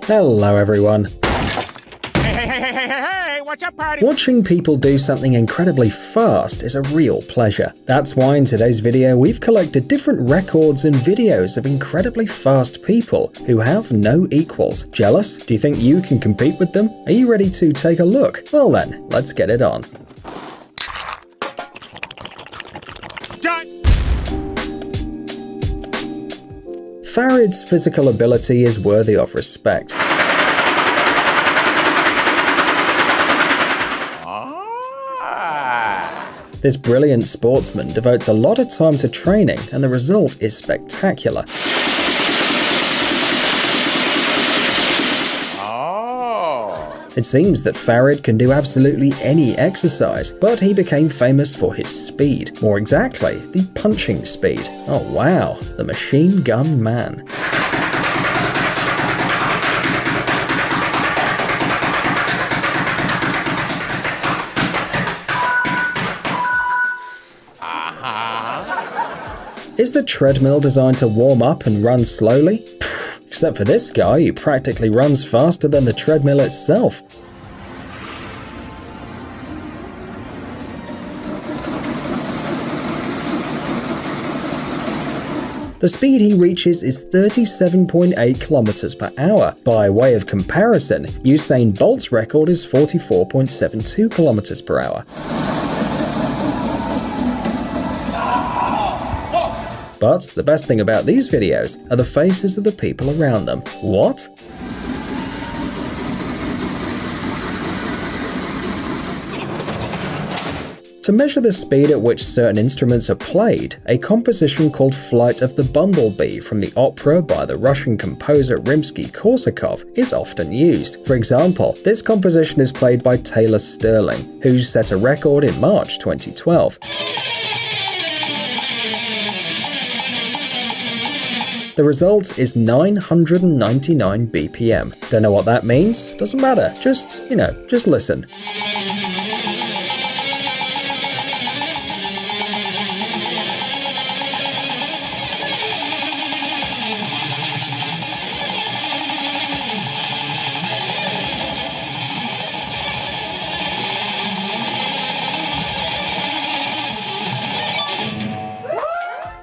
Hello everyone. Hey, what's up, party? Watching people do something incredibly fast is a real pleasure. That's why in today's video we've collected different records and videos of incredibly fast people who have no equals. Jealous? Do you think you can compete with them? Are you ready to take a look? Well then, let's get it on. Farid's physical ability is worthy of respect. This brilliant sportsman devotes a lot of time to training, and the result is spectacular. It seems that Farid can do absolutely any exercise, but he became famous for his speed. More exactly, the punching speed. Oh wow, the machine gun man. Is the treadmill designed to warm up and run slowly? Pfft, except for this guy who practically runs faster than the treadmill itself. The speed he reaches is 37.8 kilometers per hour. By way of comparison, Usain Bolt's record is 44.72 kilometers per hour. But the best thing about these videos are the faces of the people around them. What? To measure the speed at which certain instruments are played, a composition called Flight of the Bumblebee from the opera by the Russian composer Rimsky-Korsakov is often used. For example, this composition is played by Taylor Sterling, who set a record in March 2012. The result is 999 BPM. Don't know what that means? Doesn't matter. Just listen.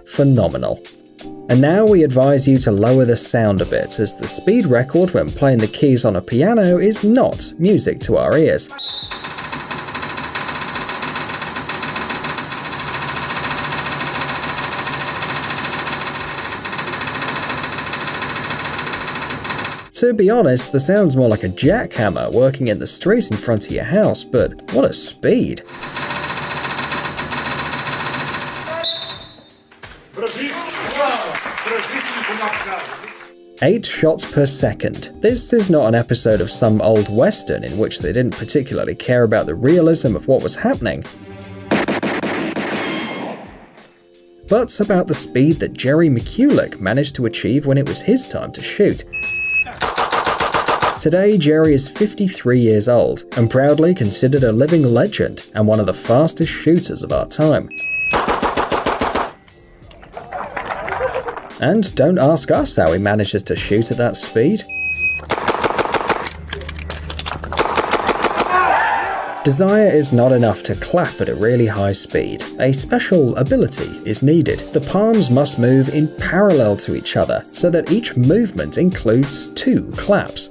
Phenomenal. And now we advise you to lower the sound a bit, as the speed record when playing the keys on a piano is not music to our ears. To be honest, the sound's more like a jackhammer working in the street in front of your house, but what a speed! 8 shots per second. This is not an episode of some old western in which they didn't particularly care about the realism of what was happening, but about the speed that Jerry McCulloch managed to achieve when it was his time to shoot. Today, Jerry is 53 years old and proudly considered a living legend and one of the fastest shooters of our time. And don't ask us how he manages to shoot at that speed. Desire is not enough to clap at a really high speed. A special ability is needed. The palms must move in parallel to each other, so that each movement includes 2 claps.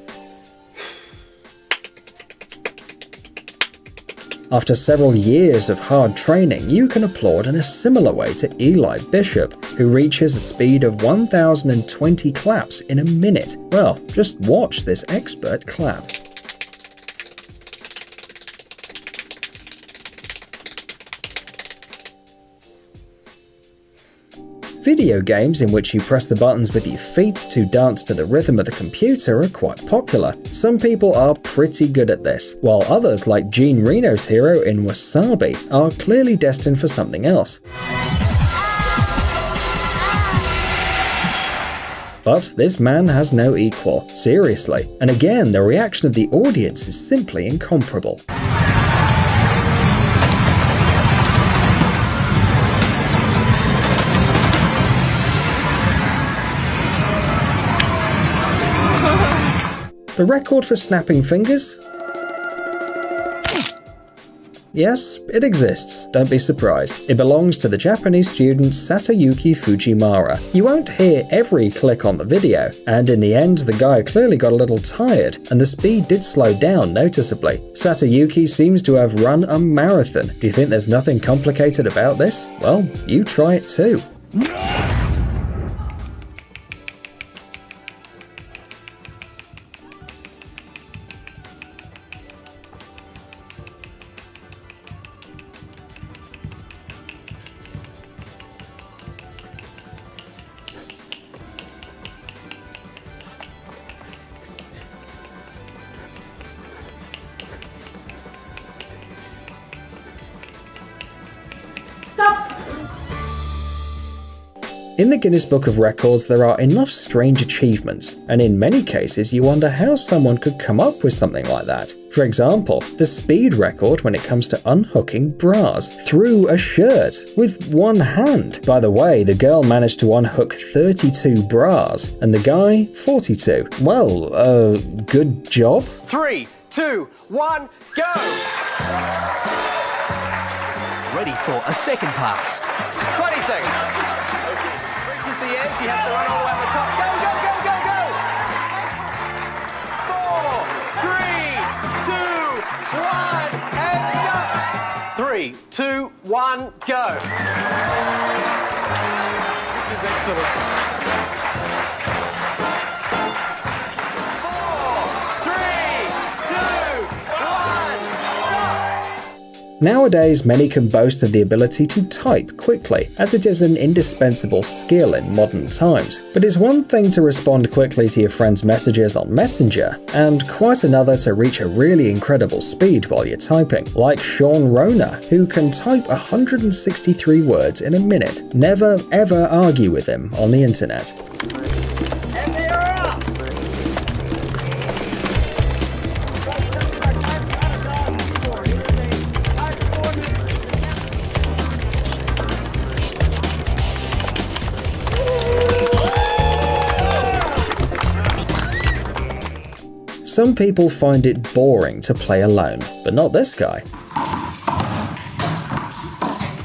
After several years of hard training, you can applaud in a similar way to Eli Bishop, who reaches a speed of 1,020 claps in a minute. Well, just watch this expert clap. Video games in which you press the buttons with your feet to dance to the rhythm of the computer are quite popular. Some people are pretty good at this, while others, like Gene Reno's hero in Wasabi, are clearly destined for something else. But this man has no equal, seriously, and again the reaction of the audience is simply incomparable. The record for snapping fingers? Yes, it exists, don't be surprised. It belongs to the Japanese student Satayuki Fujimura. You won't hear every click on the video, and in the end the guy clearly got a little tired, and the speed did slow down noticeably. Satayuki seems to have run a marathon. Do you think there's nothing complicated about this? Well, you try it too. In the Guinness Book of Records, there are enough strange achievements, and in many cases you wonder how someone could come up with something like that. For example, the speed record when it comes to unhooking bras through a shirt with one hand. By the way, the girl managed to unhook 32 bras, and the guy 42. Well, good job. 3, 2, 1, go! Ready for a second pass. 20 seconds. Reaches the edge, he has to run all the way up the top. Go, go, go, go, go! 4, 3, 2, 1, and stop! 3, 2, 1, go! This is excellent. 4, 3, 2, 1, stop! Nowadays, many can boast of the ability to type quickly, as it is an indispensable skill in modern times. But it's one thing to respond quickly to your friend's messages on Messenger, and quite another to reach a really incredible speed while you're typing, like Sean Rona, who can type 163 words in a minute. Never ever argue with him on the internet. And they are up! Some people find it boring to play alone, but not this guy.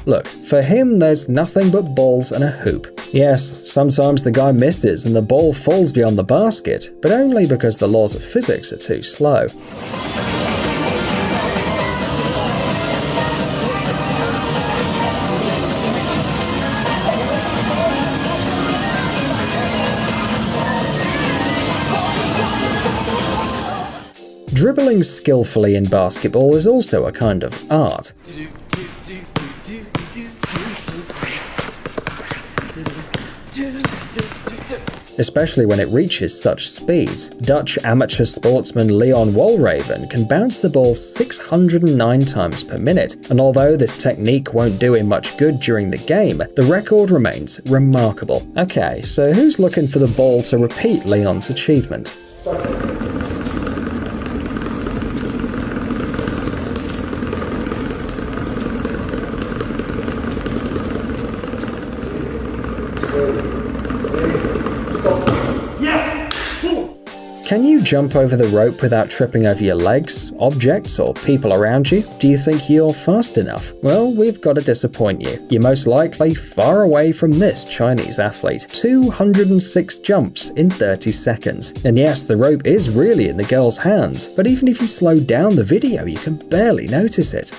Look, for him there's nothing but balls and a hoop. Yes, sometimes the guy misses and the ball falls beyond the basket, but only because the laws of physics are too slow. Dribbling skillfully in basketball is also a kind of art. Especially when it reaches such speeds. Dutch amateur sportsman Leon Walraven can bounce the ball 609 times per minute, and although this technique won't do him much good during the game, the record remains remarkable. Okay, so who's looking for the ball to repeat Leon's achievement? Can you jump over the rope without tripping over your legs, objects, or people around you? Do you think you're fast enough? Well, we've got to disappoint you. You're most likely far away from this Chinese athlete. 206 jumps in 30 seconds. And yes, the rope is really in the girl's hands, but even if you slow down the video, you can barely notice it.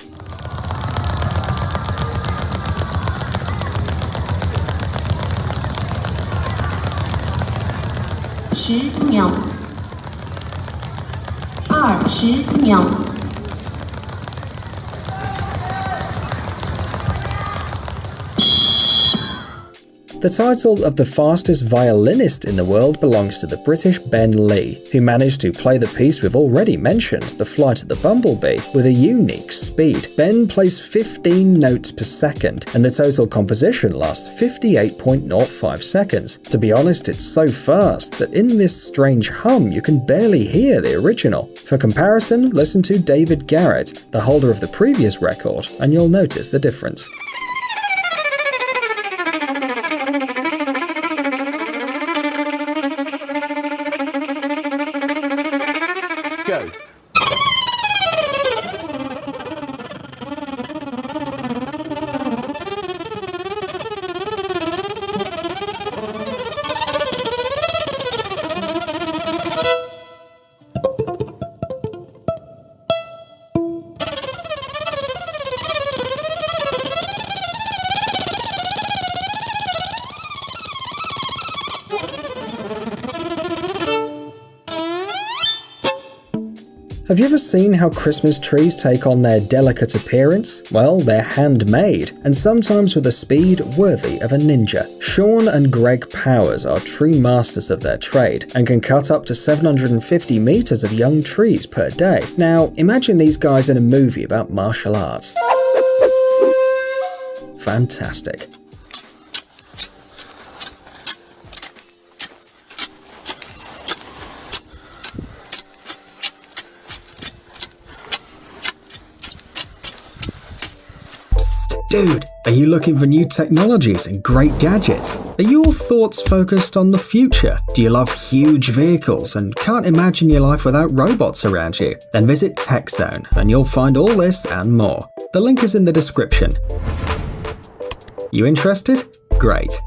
The title of the fastest violinist in the world belongs to the British Ben Lee, who managed to play the piece we've already mentioned, The Flight of the Bumblebee, with a unique speed. Ben plays 15 notes per second, and the total composition lasts 58.05 seconds. To be honest, it's so fast that in this strange hum you can barely hear the original. For comparison, listen to David Garrett, the holder of the previous record, and you'll notice the difference. go. Have you ever seen how Christmas trees take on their delicate appearance? Well, they're handmade, and sometimes with a speed worthy of a ninja. Sean and Greg Powers are true masters of their trade, and can cut up to 750 meters of young trees per day. Now, imagine these guys in a movie about martial arts. Fantastic. Dude, are you looking for new technologies and great gadgets? Are your thoughts focused on the future? Do you love huge vehicles and can't imagine your life without robots around you? Then visit TechZone and you'll find all this and more. The link is in the description. You interested? Great.